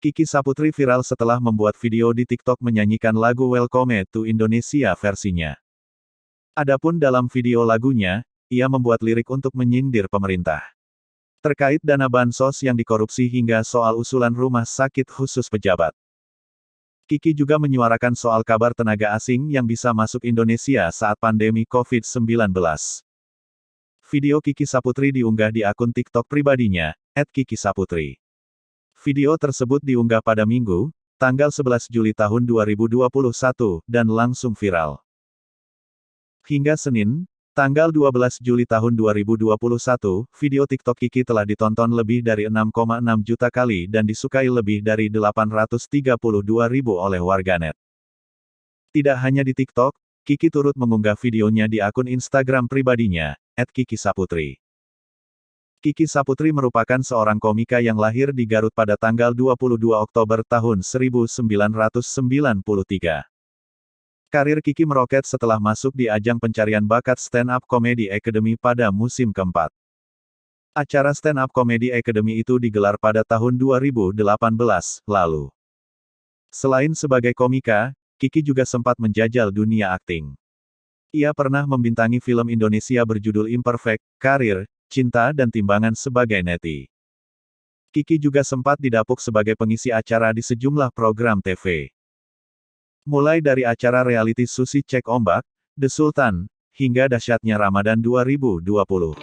Kiki Saputri viral setelah membuat video di TikTok menyanyikan lagu Welcome to Indonesia versinya. Adapun dalam video lagunya, ia membuat lirik untuk menyindir pemerintah. Terkait dana bansos yang dikorupsi hingga soal usulan rumah sakit khusus pejabat. Kiki juga menyuarakan soal kabar tenaga asing yang bisa masuk Indonesia saat pandemi COVID-19. Video Kiki Saputri diunggah di akun TikTok pribadinya, @kikisaputri. Video tersebut diunggah pada Minggu, tanggal 11 Juli tahun 2021, dan langsung viral. Hingga Senin, tanggal 12 Juli tahun 2021, video TikTok Kiki telah ditonton lebih dari 6,6 juta kali dan disukai lebih dari 832.000 oleh warganet. Tidak hanya di TikTok, Kiki turut mengunggah videonya di akun Instagram pribadinya, @kikisaputri. Kiki Saputri merupakan seorang komika yang lahir di Garut pada tanggal 22 Oktober tahun 1993. Karir Kiki meroket setelah masuk di ajang pencarian bakat Stand Up Comedy Academy pada musim keempat. Acara Stand Up Comedy Academy itu digelar pada tahun 2018 lalu. Selain sebagai komika, Kiki juga sempat menjajal dunia akting. Ia pernah membintangi film Indonesia berjudul Imperfect, Karir, Cinta dan Timbangan sebagai Neti. Kiki juga sempat didapuk sebagai pengisi acara di sejumlah program TV. Mulai dari acara reality Susi Cek Ombak, The Sultan, hingga dahsyatnya Ramadan 2020.